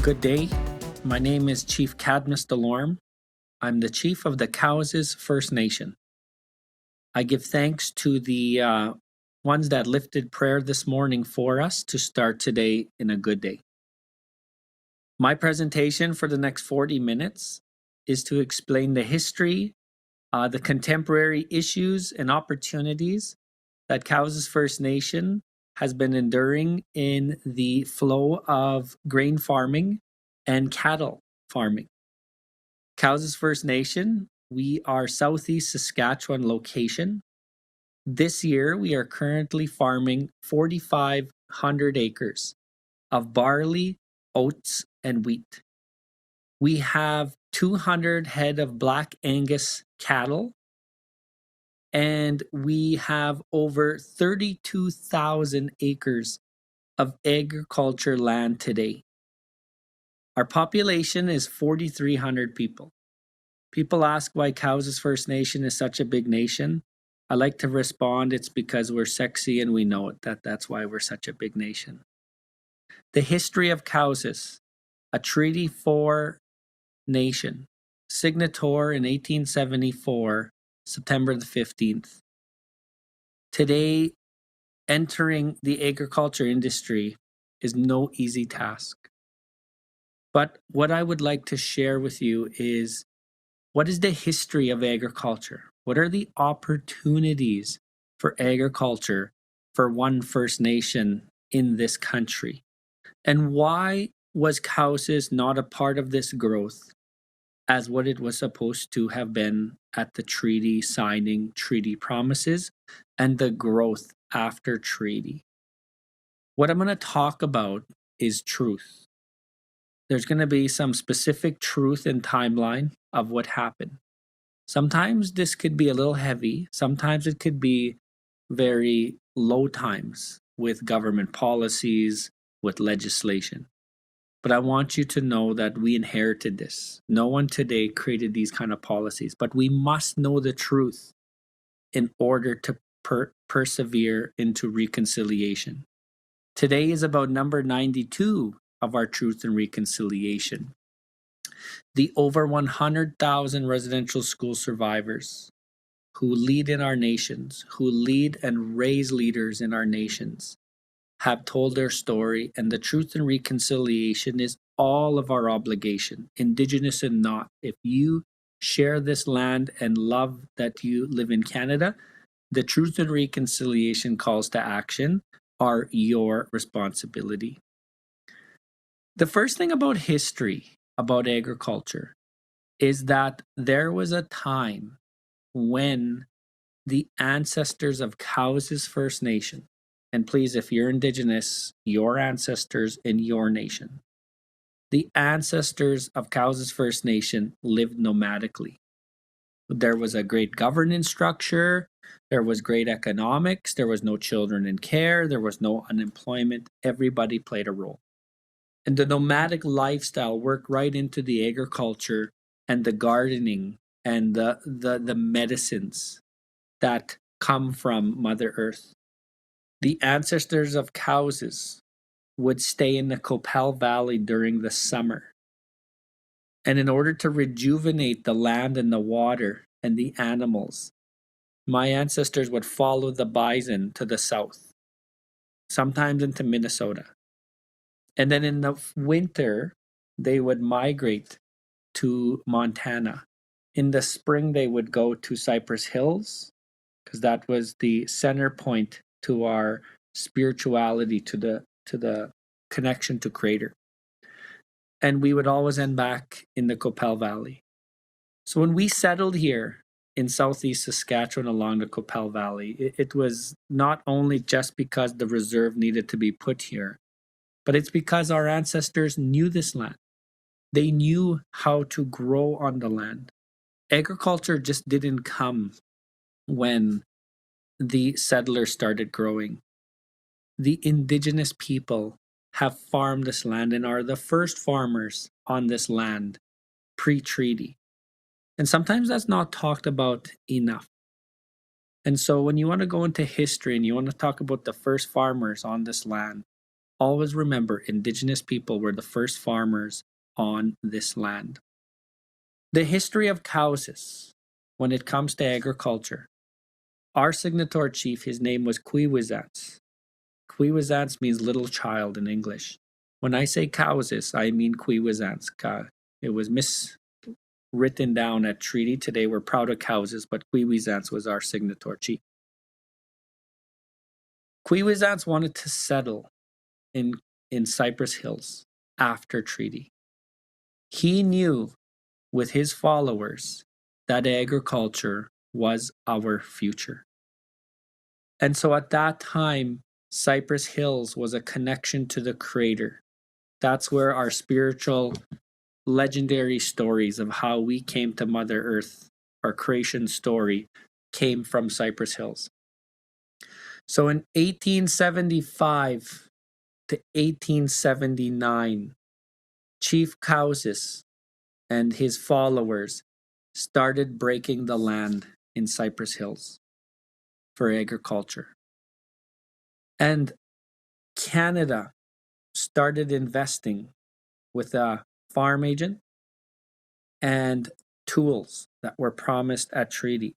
Good day. My name is Chief Cadmus Delorme. I'm the chief of the Cowessness First Nation. I give thanks to the ones that lifted prayer this morning for us to start today in a good day. My presentation for the next 40 minutes is to explain the history, the contemporary issues and opportunities that Cowessness First Nation has been enduring in the flow of grain farming and cattle farming. Cowessness First Nation, we are Southeast Saskatchewan location. This year, we are currently farming 4,500 acres of barley, oats, and wheat. We have 200 head of Black Angus cattle, and we have over 32,000 acres of agriculture land today. Our population is 4,300 people. People ask why Cowessness First Nation is such a big nation. I like to respond, it's because we're sexy and we know it, that's why we're such a big nation. The history of Cowessness, a Treaty 4 nation, signator in 1874, September the 15th. Today, entering the agriculture industry is no easy task. But what I would like to share with you is, what is the history of agriculture? What are the opportunities for agriculture for one First Nation in this country? And why was Cowessness not a part of this growth as what it was supposed to have been at the treaty signing, treaty promises, and the growth after treaty? What I'm going to talk about is truth. There's going to be some specific truth and timeline of what happened. Sometimes this could be a little heavy. Sometimes it could be very low times with government policies, with legislation. But I want you to know that we inherited this. No one today created these kind of policies, but we must know the truth in order to persevere into reconciliation. Today is about number 92 of our Truth and Reconciliation. The over 100,000 residential school survivors who lead in our nations, who lead and raise leaders in our nations, have told their story, and the Truth and Reconciliation is all of our obligation, Indigenous and not. If you share this land and love that you live in Canada, the Truth and Reconciliation calls to action are your responsibility. The first thing about history, about agriculture, is that there was a time when the ancestors of Cowessness First Nation, and please, if you're Indigenous, your ancestors in your nation, the ancestors of Cowessness First Nation lived nomadically. There was a great governance structure, there was great economics, there was no children in care, there was no unemployment, everybody played a role. And the nomadic lifestyle worked right into the agriculture and the gardening and the medicines that come from Mother Earth. The ancestors of Cowessness would stay in the Copel Valley during the summer. And in order to rejuvenate the land and the water and the animals, my ancestors would follow the bison to the south, sometimes into Minnesota. And then in the winter, they would migrate to Montana. In the spring, they would go to Cypress Hills, because that was the center point to our spirituality, to the connection to Creator. And we would always end back in the Copel Valley. So when we settled here in Southeast Saskatchewan along the Copel Valley, it was not only just because the reserve needed to be put here, but it's because our ancestors knew this land. They knew how to grow on the land. Agriculture just didn't come when the settlers started growing. The Indigenous people have farmed this land and are the first farmers on this land pre-treaty. And sometimes that's not talked about enough. And so when you want to go into history and you want to talk about the first farmers on this land, always remember, Indigenous people were the first farmers on this land. The history of Cowessness when it comes to agriculture. Our signatory chief, his name was Cowessness. Cowessness means little child in English. When I say Cowessness, I mean Cowessness. It was miswritten down at treaty. Today we're proud of Cowessness, but Cowessness was our signatory chief. Cowessness wanted to settle in Cypress Hills after treaty. He knew with his followers that agriculture was our future. And so at that time, Cypress Hills was a connection to the Creator. That's where our spiritual, legendary stories of how we came to Mother Earth, our creation story, came from Cypress Hills. So in 1875 to 1879, Chief Cowessness and his followers started breaking the land in Cypress Hills for agriculture. And Canada started investing with a farm agent and tools that were promised at treaty.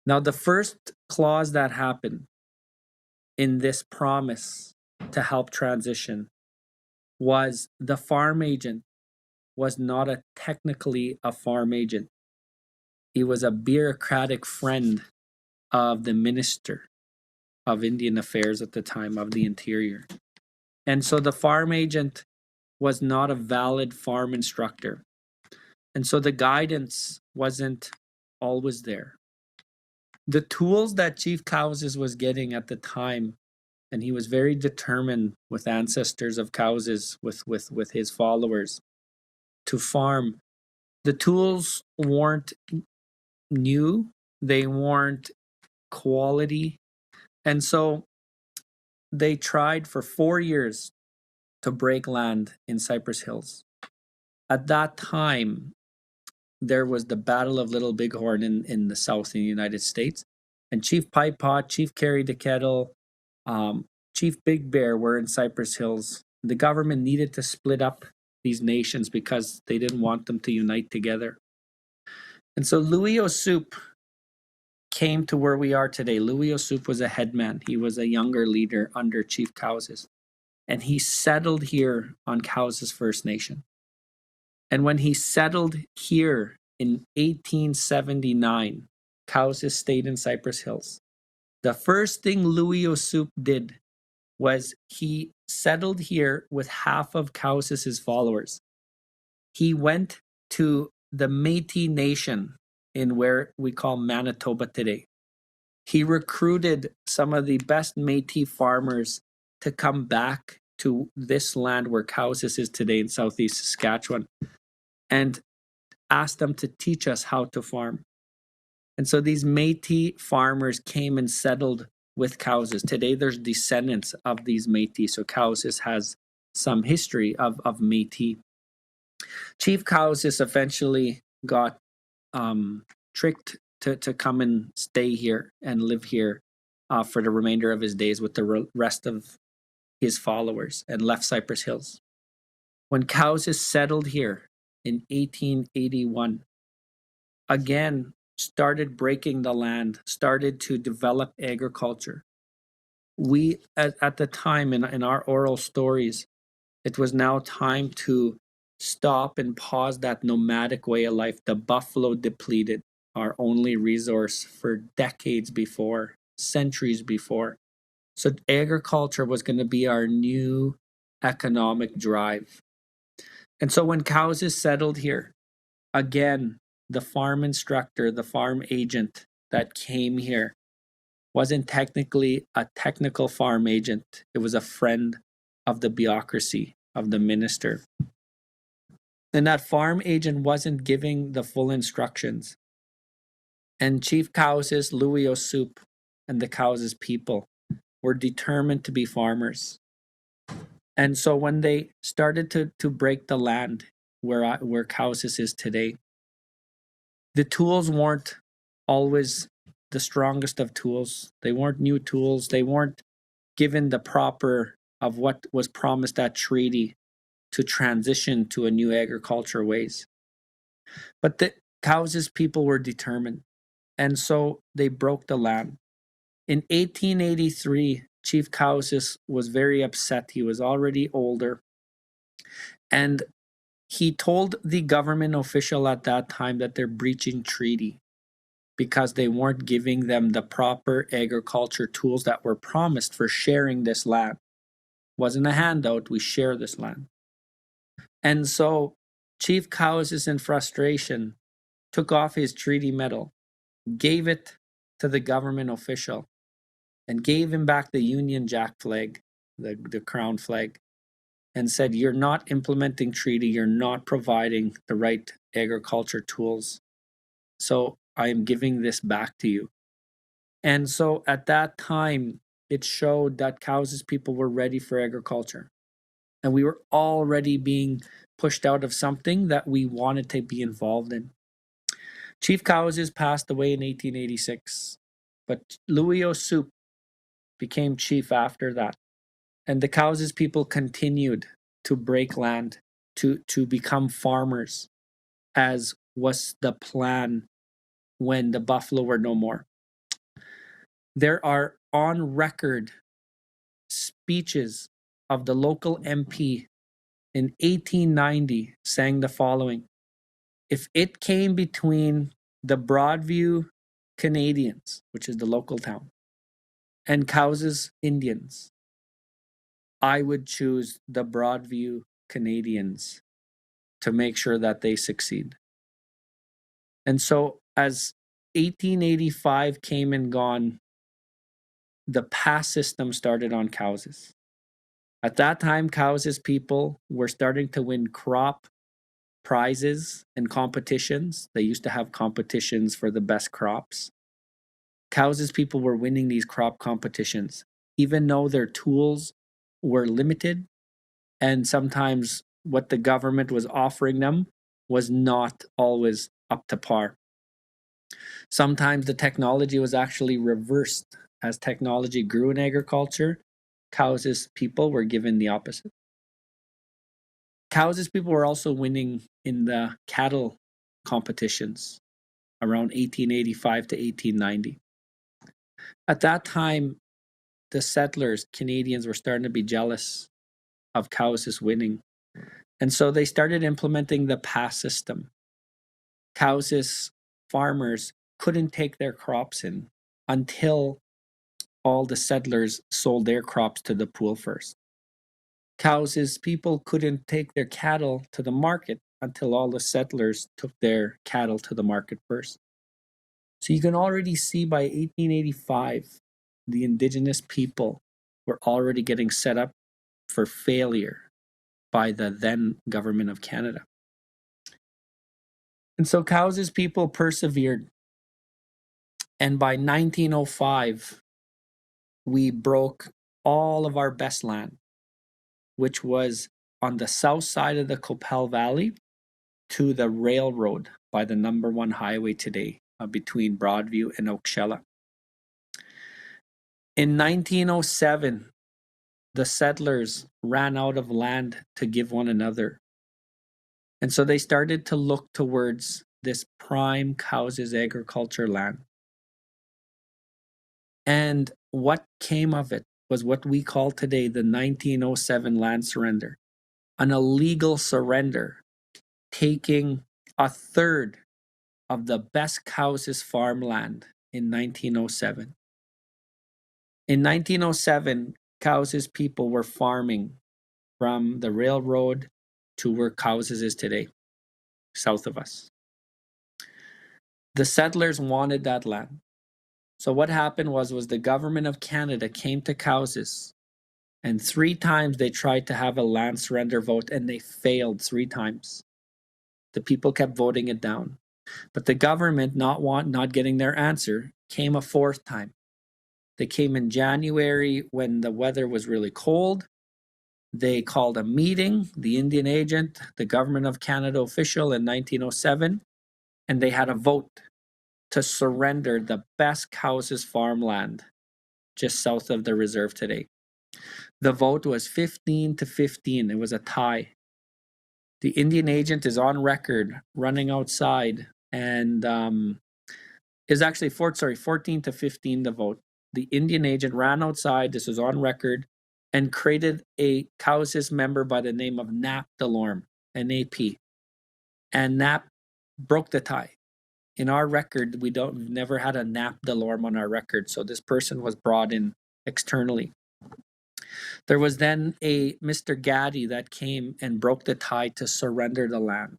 Now, the first clause that happened in this promise to help transition was the farm agent was not technically a farm agent. He was a bureaucratic friend of the Minister of Indian Affairs at the time, of the Interior. And so the farm agent was not a valid farm instructor. And so the guidance wasn't always there. The tools that Chief Cowessness was getting at the time, and he was very determined with ancestors of Cowessness, with his followers, to farm. The tools weren't new, they weren't quality. And so they tried for 4 years to break land in Cypress Hills. At that time, there was the Battle of Little Bighorn in the South in the United States. And Chief Pie Pot, Chief Carry the Kettle, Chief Big Bear were in Cypress Hills. The government needed to split up these nations because they didn't want them to unite together. And so Louis Osoup came to where we are today. Louis Osoup was a headman. He was a younger leader under Chief Cowessness. And he settled here on Cowessness First Nation. And when he settled here in 1879, Cowessness stayed in Cypress Hills. The first thing Louis Osoup did was he settled here with half of Cowessness' followers. He went to the Métis Nation in where we call Manitoba today. He recruited some of the best Métis farmers to come back to this land where Cowessness is today in southeast Saskatchewan and asked them to teach us how to farm. And so these Métis farmers came and settled with Cowessness. Today there's descendants of these Métis, so Cowessness has some history of Métis. Chief Cowessness eventually got tricked to come and stay here and live here for the remainder of his days with the rest of his followers and left Cypress Hills. When Cowessness settled here in 1881, again started breaking the land, started to develop agriculture. We, at the time in our oral stories, it was now time to stop and pause that nomadic way of life. The buffalo depleted our only resource for decades before, centuries before. So agriculture was going to be our new economic drive. And so when Cowessness settled here, again, the farm instructor, the farm agent that came here wasn't technically a technical farm agent. It was a friend of the bureaucracy, of the minister. And that farm agent wasn't giving the full instructions. And Chief Cowessness, Louis Osoup, and the Cowessness people were determined to be farmers. And so when they started to break the land where Cowessness is today, the tools weren't always the strongest of tools. They weren't new tools. They weren't given the proper of what was promised at treaty to transition to a new agriculture ways. But the Cowess's people were determined, and so they broke the land. In 1883, Chief Cowessess was very upset. He was already older, and he told the government official at that time that they're breaching treaty because they weren't giving them the proper agriculture tools that were promised for sharing this land. Wasn't a handout, we share this land. And so Chief Cowessess, in frustration, took off his treaty medal, gave it to the government official, and gave him back the Union Jack flag, the crown flag, and said, "You're not implementing treaty, you're not providing the right agriculture tools. So I am giving this back to you." And so at that time, it showed that Cowess's people were ready for agriculture. And we were already being pushed out of something that we wanted to be involved in. Chief Cowessess passed away in 1886, but Louis O'Soup became chief after that. And the Cowessess people continued to break land, to become farmers, as was the plan when the buffalo were no more. There are on record speeches of the local MP in 1890 saying the following: "If it came between the Broadview Canadians, which is the local town, and Cowessess Indians, I would choose the Broadview Canadians to make sure that they succeed." And so as 1885 came and gone, the pass system started on Cowessess. At that time, Cowessess people were starting to win crop prizes and competitions. They used to have competitions for the best crops. Cowessess people were winning these crop competitions, even though their tools were limited, and sometimes what the government was offering them was not always up to par. Sometimes the technology was actually reversed. As technology grew in agriculture, Cowessess people were given the opposite. Cowessess people were also winning in the cattle competitions around 1885 to 1890. At that time, the settlers, Canadians, were starting to be jealous of Cowessess winning. And so they started implementing the pass system. Cowessess farmers couldn't take their crops in until all the settlers sold their crops to the pool first. Cowessess people couldn't take their cattle to the market until all the settlers took their cattle to the market first. So you can already see by 1885, the Indigenous people were already getting set up for failure by the then government of Canada. And so Cowessess people persevered. And by 1905, we broke all of our best land, which was on the south side of the Qu'Appelle Valley to the railroad by the number 1 highway today between Broadview and Oakshella. In 1907, the settlers ran out of land to give one another. And so they started to look towards this prime Cowessess agriculture land. And what came of it was what we call today the 1907 land surrender, an illegal surrender, taking a third of the best Cowessess farmland in 1907. In 1907, Cowessess people were farming from the railroad to where Cowessess is today, south of us. The settlers wanted that land. So what happened was the government of Canada came to Cowessess, and 3 times they tried to have a land surrender vote, and they failed 3 times. The people kept voting it down. But the government, not getting their answer, came a 4th time. They came in January when the weather was really cold. They called a meeting, the Indian agent, the government of Canada official in 1907, and they had a vote to surrender the best Cowessess farmland just south of the reserve today. The vote was 15-15. It was a tie. The Indian agent is on record running outside and is actually 14-15 the vote. The Indian agent ran outside, this was on record, and created a Cowessness member by the name of Nap Delorme, NAP. And Nap broke the tie. In our record, we've never had a Nap Delorme on our record, so this person was brought in externally. There was then a Mr. Gaddy that came and broke the tie to surrender the land,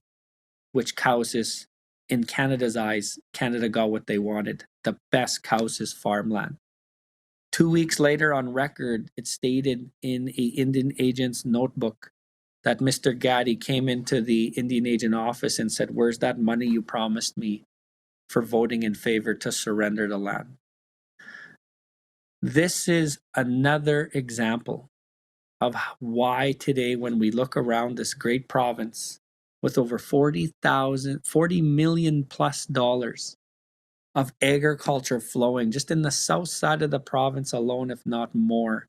which Cowessness, in Canada's eyes, Canada got what they wanted, the best Cowessness farmland. 2 weeks later, on record, it stated in a Indian agent's notebook that Mr. Gaddy came into the Indian agent office and said, "Where's that money you promised me for voting in favor to surrender the land?" This is another example of why today, when we look around this great province with over $40 million plus of agriculture flowing just in the south side of the province alone, if not more,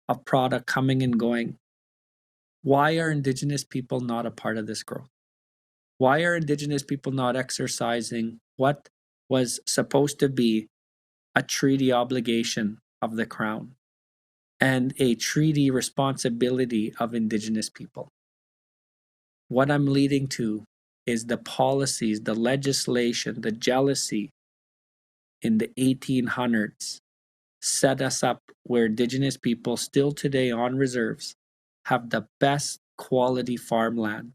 of product coming and going, why are Indigenous people not a part of this growth? Why are Indigenous people not exercising what was supposed to be a treaty obligation of the Crown and a treaty responsibility of Indigenous people? What I'm leading to is the policies, the legislation, the jealousy in the 1800s set us up where Indigenous people still today on reserves have the best quality farmland.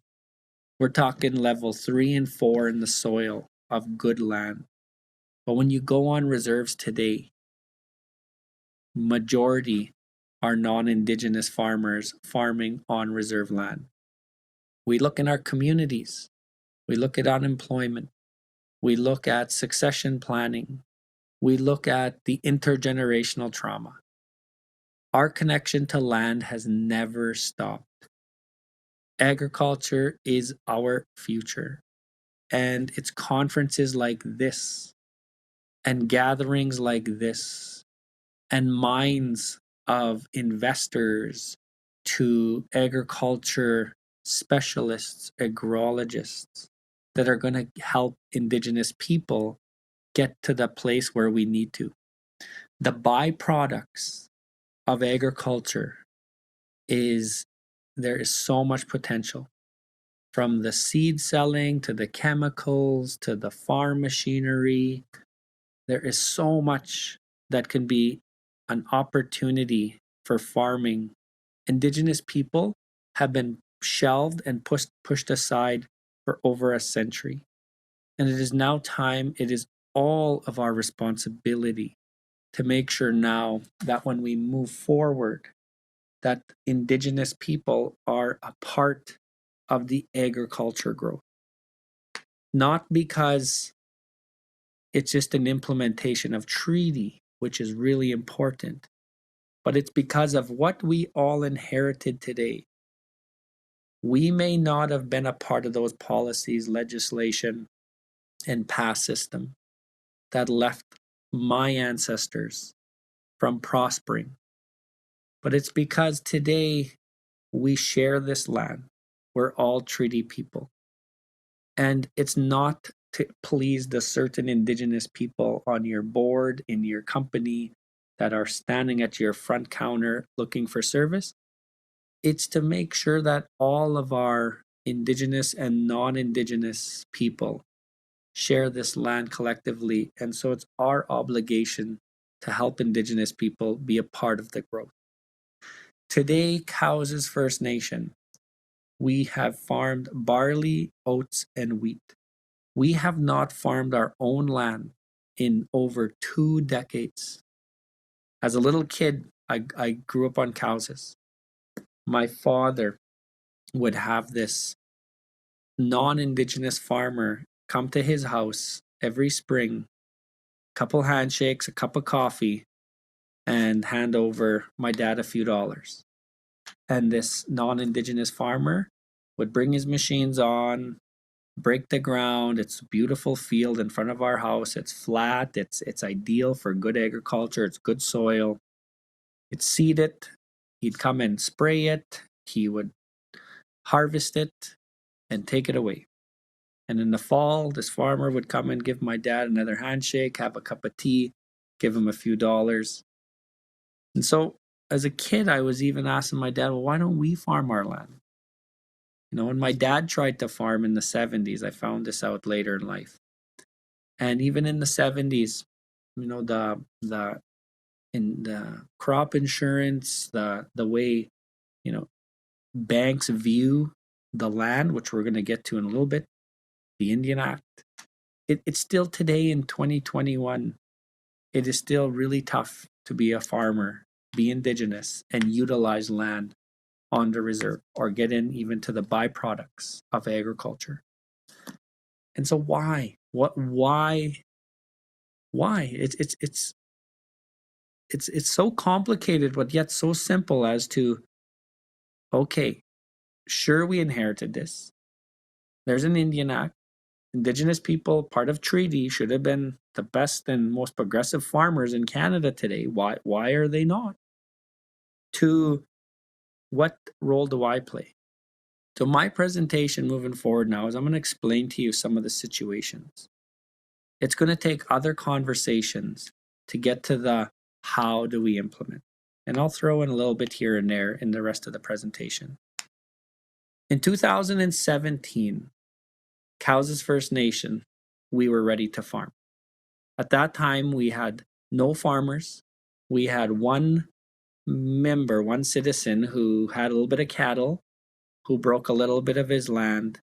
We're talking level 3 and 4 in the soil of good land. But when you go on reserves today, majority are non-Indigenous farmers farming on reserve land. We look in our communities, we look at unemployment, we look at succession planning, we look at the intergenerational trauma. Our connection to land has never stopped. Agriculture is our future, and it's conferences like this, and gatherings like this, and minds of investors to agriculture specialists, agrologists that are going to help Indigenous people get to the place where we need to. The byproducts of agriculture is there is so much potential, from the seed selling to the chemicals to the farm machinery. There is so much that can be an opportunity for farming. Indigenous people have been shelved and pushed aside for over a century. And it is now time, it is all of our responsibility to make sure now that when we move forward, that Indigenous people are a part of the agriculture growth. Not because it's just an implementation of treaty, which is really important, but it's because of what we all inherited today. We may not have been a part of those policies, legislation, and past system that left my ancestors from prospering. But it's because today we share this land. We're all treaty people. And it's not to please the certain Indigenous people on your board, in your company, that are standing at your front counter looking for service. It's to make sure that all of our Indigenous and non-Indigenous people share this land collectively. And so it's our obligation to help Indigenous people be a part of the growth. Today, Cowessness First Nation, we have farmed barley, oats, and wheat. We have not farmed our own land in over 2 decades. As a little kid, I grew up on Cowessness. My father would have this non-Indigenous farmer come to his house every spring, couple handshakes, a cup of coffee, and hand over my dad a few dollars. And this non-Indigenous farmer would bring his machines on, break the ground. It's a beautiful field in front of our house. It's flat. It's ideal for good agriculture. It's good soil. It's seeded. He'd come and spray it. He would harvest it and take it away. And in the fall, this farmer would come and give my dad another handshake, have a cup of tea, give him a few dollars. And so as a kid, I was even asking my dad, well, why don't we farm our land? When my dad tried to farm in the 70s, I found this out later in life. And even in the 70s, the in the crop insurance, the way, banks view the land, which we're going to get to in a little bit, the Indian Act, it's still today in 2021, it is still really tough to be a farmer, be Indigenous, and utilize land on the reserve or get in even to the byproducts of agriculture. And so why? Why? It's so complicated, but yet so simple as to, okay, sure, we inherited this. There's an Indian Act. Indigenous people, part of treaty, should have been the best and most progressive farmers in Canada today. Why are they not? To what role do I play? So my presentation moving forward now is I'm going to explain to you some of the situations. It's going to take other conversations to get to the how do we implement. And I'll throw in a little bit here and there in the rest of the presentation. In 2017, Cowessness First Nation, we were ready to farm. At that time, we had no farmers. We had one member, one citizen who had a little bit of cattle, who broke a little bit of his land,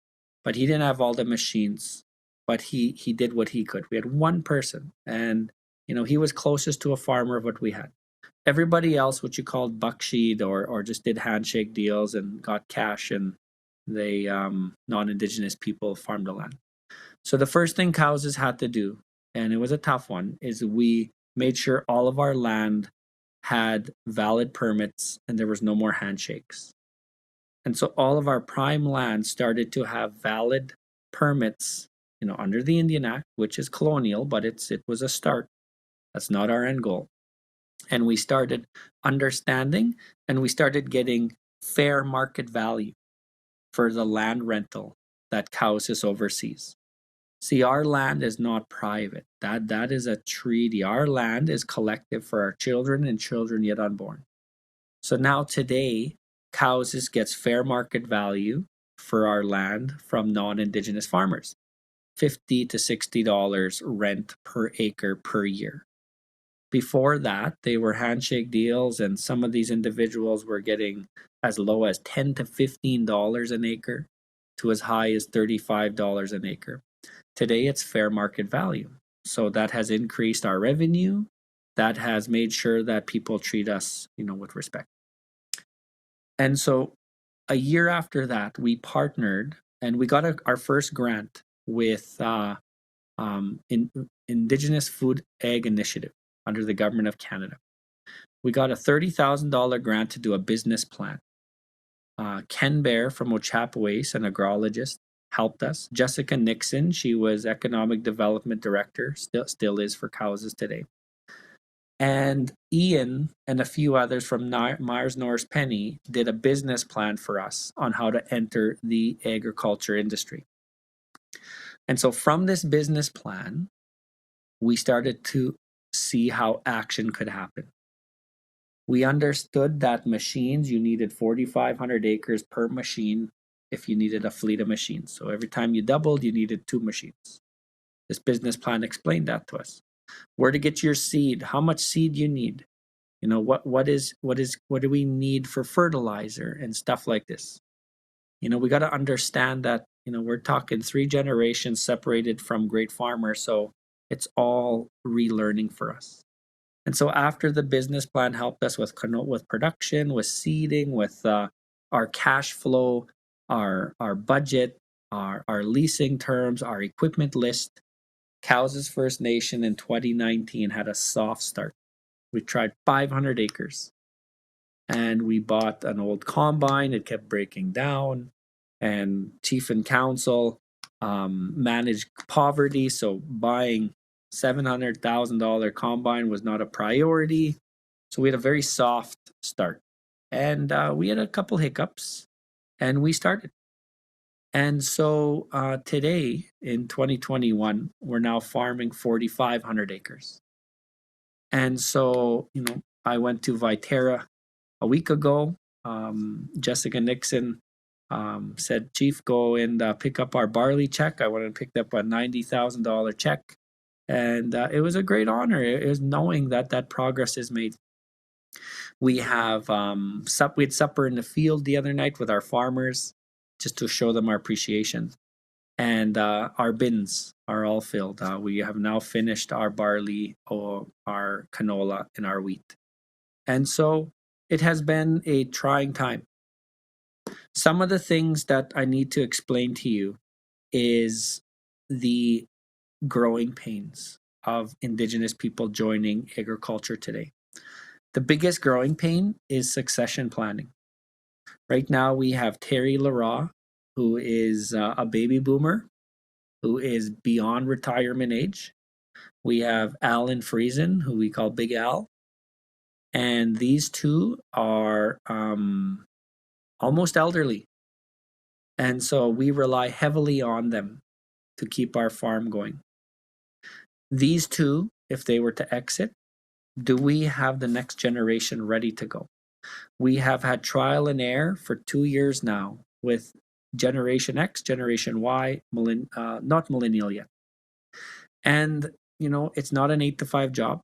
but he didn't have all the machines. But he did what he could. We had one person, and he was closest to a farmer of what we had. Everybody else, what you called bucksheed or just did handshake deals and got cash, and they non-Indigenous people farmed the land. So the first thing Cowessness had to do, and it was a tough one, is we made sure all of our land had valid permits and there was no more handshakes. And so all of our prime land started to have valid permits, under the Indian Act, which is colonial, but it was a start. That's not our end goal. And we started understanding and we started getting fair market value for the land rental that Cowessness oversees. See, our land is not private. That is a treaty. Our land is collective for our children and children yet unborn. So now today, Cowessness gets fair market value for our land from non-Indigenous farmers. $50 to $60 rent per acre per year. Before that, they were handshake deals, and some of these individuals were getting as low as $10 to $15 an acre to as high as $35 an acre. Today, it's fair market value. So that has increased our revenue. That has made sure that people treat us, with respect. And so a year after that, we partnered and we got our first grant with Indigenous Food Ag Initiative under the Government of Canada. We got a $30,000 grant to do a business plan. Ken Bear from Ochapowace, an agrologist, helped us. Jessica Nixon, she was Economic Development Director, still is for Cowessness today. And Ian and a few others from Myers Norris Penny did a business plan for us on how to enter the agriculture industry. And so from this business plan, we started to see how action could happen. We understood that machines, you needed 4,500 acres per machine if you needed a fleet of machines. So every time you doubled, you needed 2 machines. This business plan explained that to us. Where to get your seed, how much seed you need, what do we need for fertilizer and stuff like this. We got to understand that, we're talking 3 generations separated from great farmers, so it's all relearning for us. And so after the business plan helped us with production, with seeding, with our cash flow, our budget, our leasing terms, our equipment list, Cowessness First Nation in 2019 had a soft start. We tried 500 acres and we bought an old combine. It kept breaking down, and chief and council managed poverty. So buying $700,000 combine was not a priority. So we had a very soft start. And we had a couple hiccups, and we started. And so today in 2021, we're now farming 4,500 acres. And so, I went to Viterra a week ago. Jessica Nixon said, Chief, go and pick up our barley check. I went and picked up a $90,000 check. And it was a great honor. It was knowing that that progress is made. We have we had supper in the field the other night with our farmers just to show them our appreciation. And our bins are all filled. We have now finished our barley, or our canola, and our wheat. And so it has been a trying time. Some of the things that I need to explain to you is the growing pains of Indigenous people joining agriculture today. The biggest growing pain is succession planning. Right now, we have Terry Leroy, who is a baby boomer, who is beyond retirement age. We have Alan Friesen, who we call Big Al. And these two are almost elderly. And so we rely heavily on them to keep our farm going. These two, if they were to exit, do we have the next generation ready to go? We have had trial and error for 2 years now with Generation X, Generation Y, not millennial yet. And, it's not an 8 to 5 job.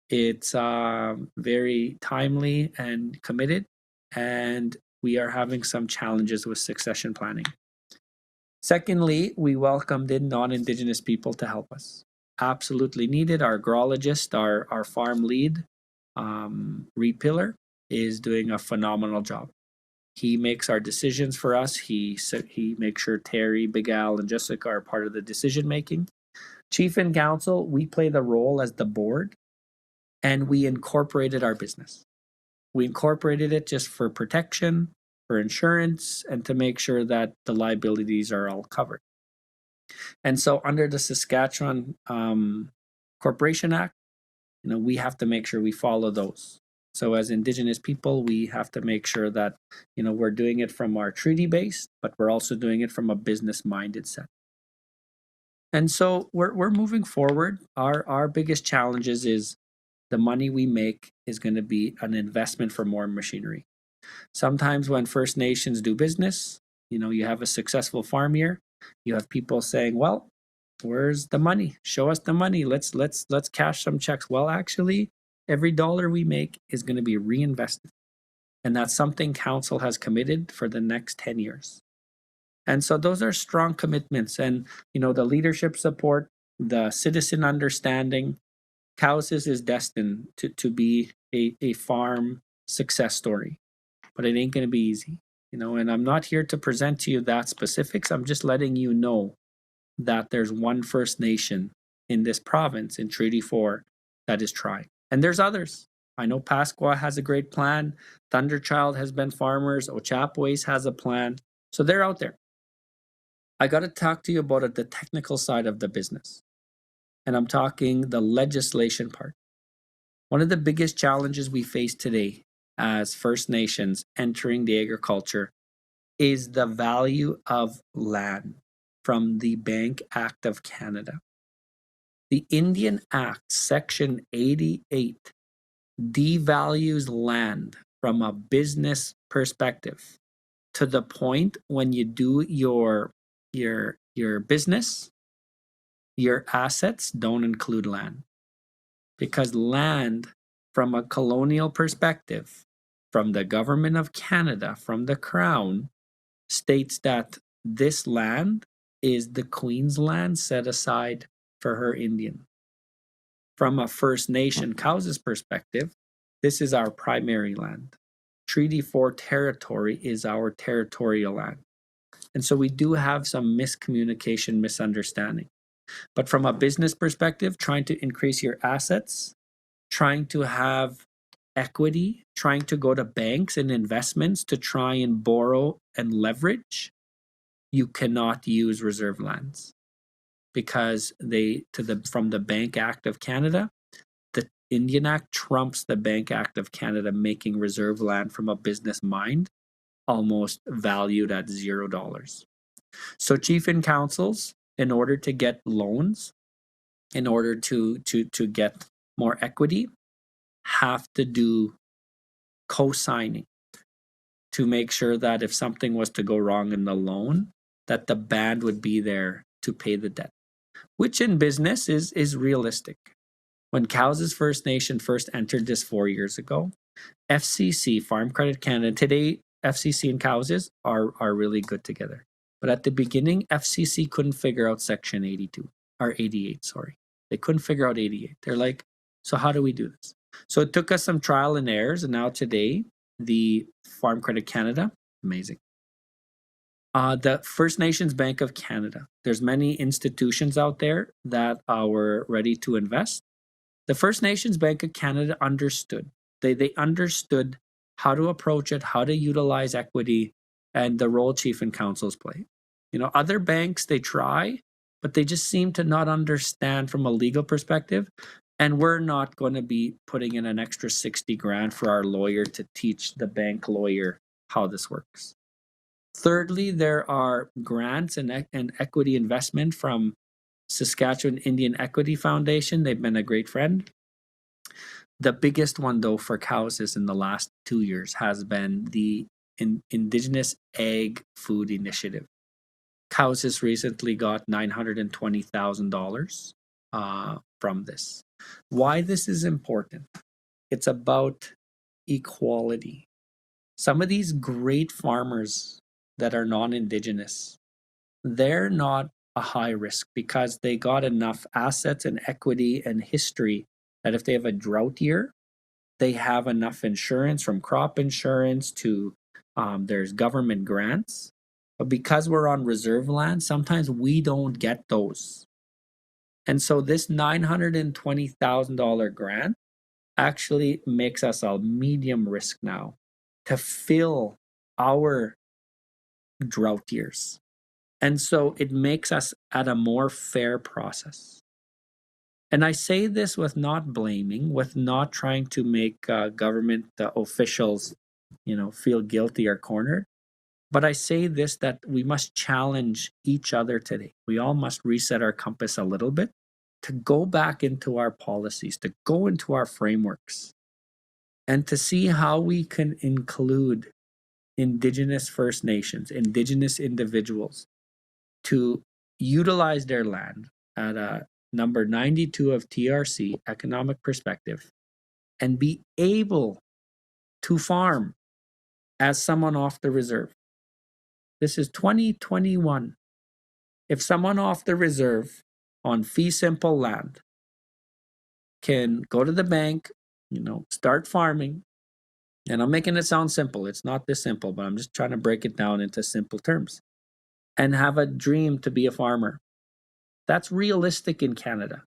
It's very timely and committed, and we are having some challenges with succession planning. Secondly, we welcomed in non-Indigenous people to help us. Absolutely needed. Our agrologist, our farm lead, Reed Pillar, is doing a phenomenal job. He makes our decisions for us. He makes sure Terry, Big Al, and Jessica are part of the decision making. Chief and council, we play the role as the board, and we incorporated our business. We incorporated it just for protection, for insurance, and to make sure that the liabilities are all covered. And so under the Saskatchewan Corporation Act, we have to make sure we follow those. So as Indigenous people, we have to make sure that, we're doing it from our treaty base, but we're also doing it from a business-minded set. And so we're moving forward. Our biggest challenges is the money we make is going to be an investment for more machinery. Sometimes when First Nations do business, you have a successful farm year, you have people saying, well, where's the money? Show us the money. Let's cash some checks. Well, actually, every dollar we make is going to be reinvested. And that's something council has committed for the next 10 years. And so those are strong commitments. And, the leadership support, the citizen understanding, Cowessness is destined to be a farm success story. But it ain't going to be easy, and I'm not here to present to you that specifics. I'm just letting you know that there's one First Nation in this province, in Treaty 4, that is trying. And there's others. I know Pasqua has a great plan. Thunderchild has been farmers. Ochapowace has a plan. So they're out there. I got to talk to you about the technical side of the business. And I'm talking the legislation part. One of the biggest challenges we face today as First Nations entering the agriculture is the value of land from the Bank Act of Canada. The Indian Act, Section 88, devalues land from a business perspective to the point when you do your business, your assets don't include land. Because land, from a colonial perspective, from the government of Canada, from the Crown, states that this land is the Queen's land set aside for her Indian. From a First Nation Cowessness perspective, this is our primary land. Treaty 4 territory is our territorial land. And so we do have some miscommunication, misunderstanding. But from a business perspective, trying to increase your assets, trying to have equity, trying to go to banks and investments to try and borrow and leverage, you cannot use reserve lands because from the Bank Act of Canada, Indian Act trumps the Bank Act of Canada, making reserve land from a business mind almost valued at $0. So chief and councils, in order to get loans, in order to get more equity, have to do co-signing to make sure that if something was to go wrong in the loan, that the band would be there to pay the debt, which in business is realistic. When Cowessness First Nation first entered this 4 years ago, FCC, Farm Credit Canada, today FCC and Cowessness are really good together. But at the beginning, FCC couldn't figure out Section 82 or 88, sorry. They couldn't figure out 88. They're like, so how do we do this? So it took us some trial and errors, and now today, the Farm Credit Canada, amazing. The First Nations Bank of Canada. There's many institutions out there that are ready to invest. The First Nations Bank of Canada understood. They understood how to approach it, how to utilize equity, and the role chief and councils play. You know, other banks, they try, but they just seem to not understand from a legal perspective. And we're not going to be putting in an extra 60 grand for our lawyer to teach the bank lawyer how this works. Thirdly, there are grants and equity investment from Saskatchewan Indian Equity Foundation. They've been a great friend. The biggest one, though, for Cowessness in the last 2 years has been the Indigenous Ag Food Initiative. Cowessness recently got $920,000 from this. Why this is important? It's about equality. Some of these great farmers that are non-Indigenous, they're not a high risk because they got enough assets and equity and history that if they have a drought year, they have enough insurance, from crop insurance to there's government grants. But because we're on reserve land, sometimes we don't get those. And so this $920,000 grant actually makes us a medium risk now to fill our drought years. And so it makes us at a more fair process. And I say this with not blaming, with not trying to make government officials, feel guilty or cornered. But I say this, that we must challenge each other today. We all must reset our compass a little bit to go back into our policies, to go into our frameworks, and to see how we can include Indigenous First Nations, Indigenous individuals, to utilize their land at a number 92 of TRC, economic perspective, and be able to farm as someone off the reserve. This is 2021. If someone off the reserve on fee simple land can go to the bank, start farming, and I'm making it sound simple. It's not this simple, but I'm just trying to break it down into simple terms, and have a dream to be a farmer. That's realistic in Canada.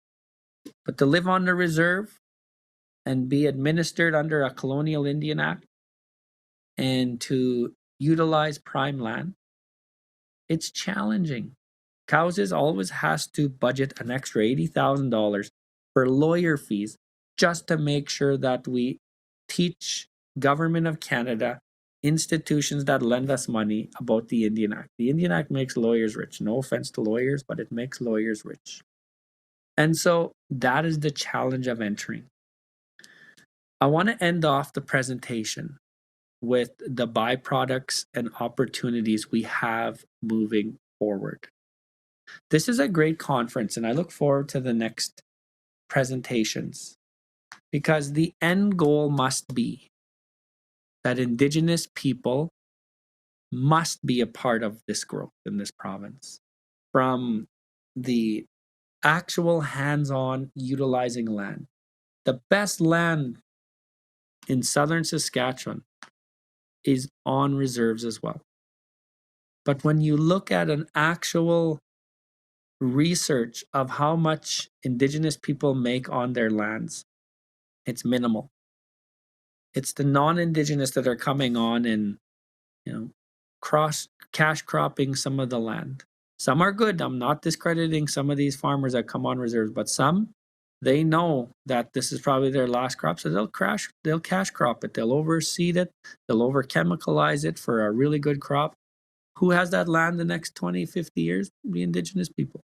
But to live on the reserve and be administered under a colonial Indian Act and to utilize prime land, it's challenging. Cowessness always has to budget an extra $80,000 for lawyer fees just to make sure that we teach Government of Canada, institutions that lend us money, about the Indian Act. The Indian Act makes lawyers rich. No offense to lawyers, but it makes lawyers rich. And so that is the challenge of entering. I want to end off the presentation with the byproducts and opportunities we have moving forward. This is a great conference, and I look forward to the next presentations, because the end goal must be that Indigenous people must be a part of this growth in this province. From the actual hands-on utilizing land. The best land in southern Saskatchewan is on reserves as well. But when you look at an actual research of how much Indigenous people make on their lands, it's minimal. It's the non-Indigenous that are coming on and, cash cropping some of the land. Some are good. I'm not discrediting some of these farmers that come on reserves, but some They know that this is probably their last crop, so they'll cash crop it, they'll overseed it, they'll over chemicalize it for a really good crop. Who has that land the next 20, 50 years? The Indigenous people.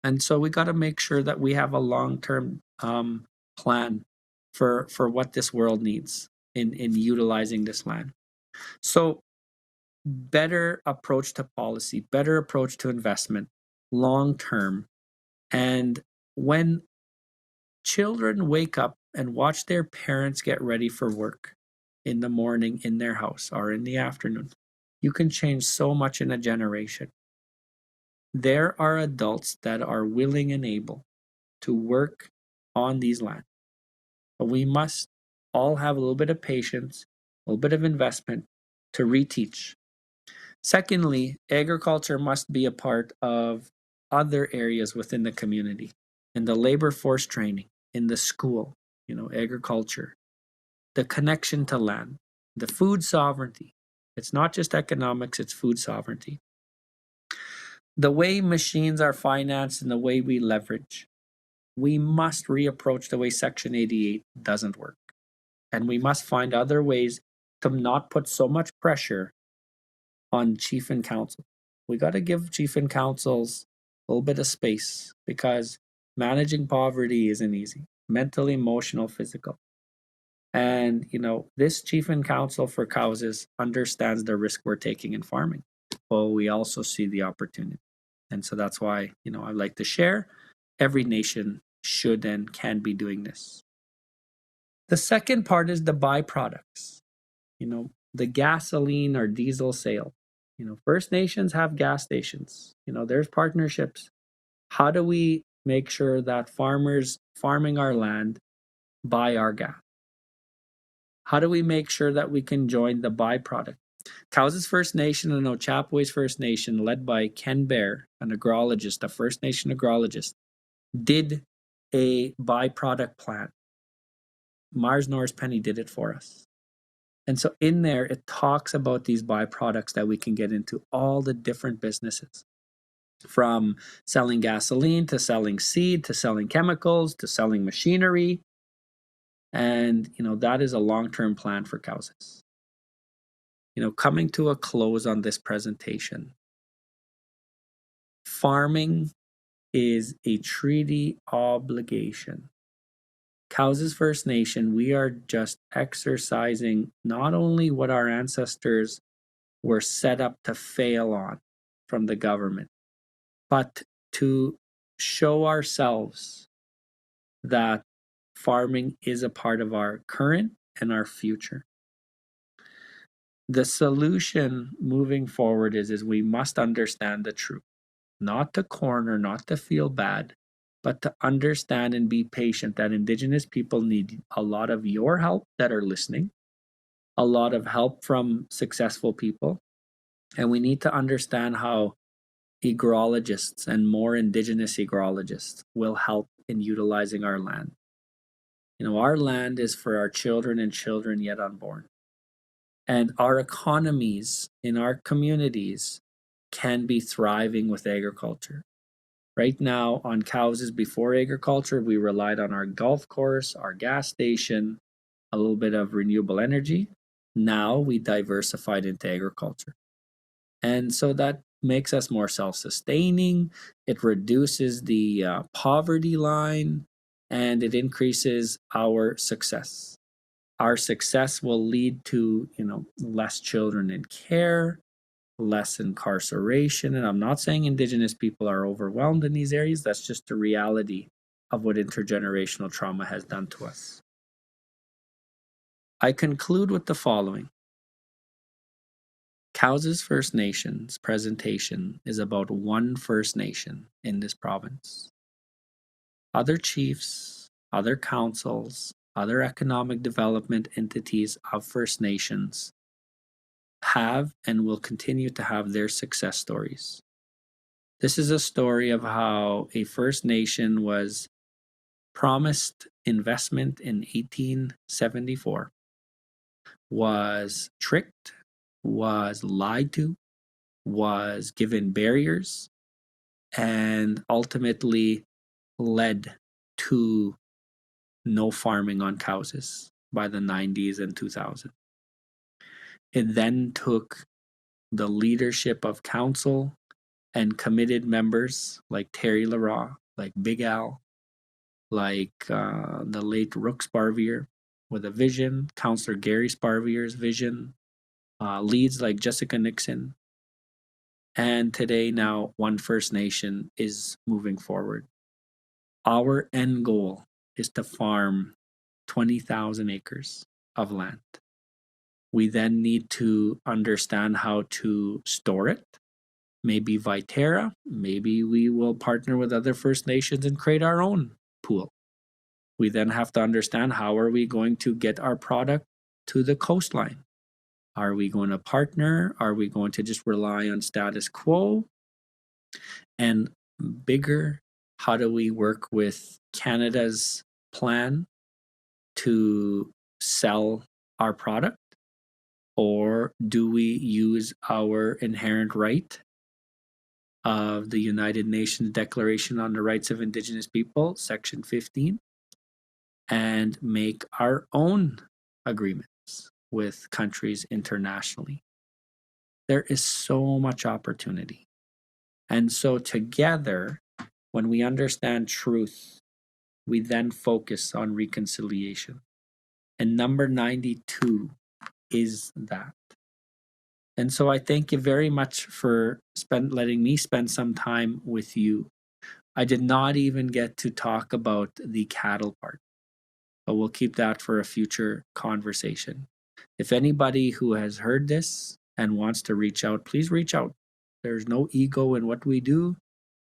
And so we got to make sure that we have a long-term plan for what this world needs in utilizing this land. So better approach to policy, better approach to investment, long-term. And when children wake up and watch their parents get ready for work in the morning in their house or in the afternoon, you can change so much in a generation. There are adults that are willing and able to work on these lands. But we must all have a little bit of patience, a little bit of investment to reteach. Secondly, agriculture must be a part of other areas within the community, in the labor force training, in the school, agriculture, the connection to land, the food sovereignty. It's not just economics, it's food sovereignty. The way machines are financed and the way we leverage, we must reapproach the way Section 88 doesn't work. And we must find other ways to not put so much pressure on chief and council. We got to give chief and councils a little bit of space, because managing poverty isn't easy. Mental, emotional, physical. And, this chief and council for Cowessness understands the risk we're taking in farming. But we also see the opportunity. And so that's why, I like to share. Every nation should and can be doing this. The second part is the byproducts, the gasoline or diesel sale. First Nations have gas stations, there's partnerships. How do we make sure that farmers farming our land buy our gas? How do we make sure that we can join the byproduct? Cowessness First Nation and Ochapowace First Nation, led by Ken Bear, an agrologist, a First Nation agrologist, did a byproduct plan. Mars Norris Penny did it for us. And so in there, it talks about these byproducts that we can get into, all the different businesses, from selling gasoline to selling seed to selling chemicals to selling machinery. And, that is a long-term plan for Cowessness. Coming to a close on this presentation, farming is a treaty obligation. Cowessness First Nation, we are just exercising not only what our ancestors were set up to fail on from the government, but to show ourselves that farming is a part of our current and our future. The solution moving forward is we must understand the truth, not to corner, not to feel bad, but to understand and be patient that Indigenous people need a lot of your help that are listening, a lot of help from successful people, and we need to understand how agrologists and more Indigenous agrologists will help in utilizing our land. Our land is for our children and children yet unborn. And our economies in our communities can be thriving with agriculture. Right now, on Cowessness before agriculture, we relied on our golf course, our gas station, a little bit of renewable energy. Now we diversified into agriculture. And so that makes us more self-sustaining. It reduces the poverty line, and it increases our success. Our success will lead to, less children in care, less incarceration. And I'm not saying Indigenous people are overwhelmed in these areas. That's just the reality of what intergenerational trauma has done to us. I conclude with the following. Cowessness First Nation's presentation is about one First Nation in this province. Other chiefs, other councils, other economic development entities of First Nations have and will continue to have their success stories. This is a story of how a First Nation was promised investment in 1874, was tricked, was lied to, was given barriers, and ultimately led to no farming on Cowessness by the 90s and 2000s. It then took the leadership of council and committed members like Terry Leroy, like Big Al, like the late Rook Sparvier with a vision, Councillor Gary Sparvier's vision, leads like Jessica Nixon. And today now One First Nation is moving forward. Our end goal is to farm 20,000 acres of land. We then need to understand how to store it. Maybe Viterra, maybe we will partner with other First Nations and create our own pool. We then have to understand how are we going to get our product to the coastline? Are we going to partner? Are we going to just rely on status quo? And bigger, how do we work with Canada's plan to sell our product? Or do we use our inherent right of the United Nations Declaration on the Rights of Indigenous People, Section 15, and make our own agreements with countries internationally? There is so much opportunity. And so together, when we understand truth, we then focus on reconciliation. And number 92 is that. And so I thank you very much for letting me spend some time with you. I did not even get to talk about the cattle part, but we'll keep that for a future conversation. If anybody who has heard this and wants to reach out, please reach out. There's no ego in what we do.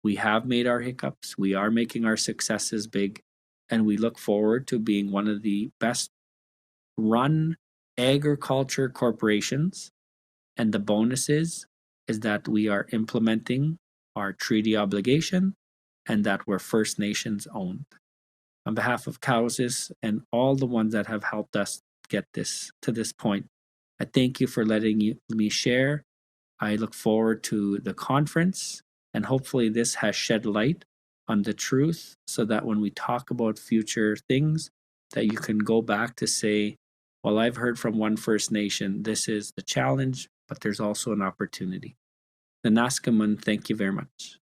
We have made our hiccups. We are making our successes big, and we look forward to being one of the best run agriculture corporations. And the bonus is that we are implementing our treaty obligation and that we're First Nations owned. On behalf of Cowessness and all the ones that have helped us get this to this point, I thank you for letting me share. I look forward to the conference, and hopefully this has shed light on the truth so that when we talk about future things, that you can go back to say, well, I've heard from One First Nation, this is the challenge, but there's also an opportunity. The Naskamun, thank you very much.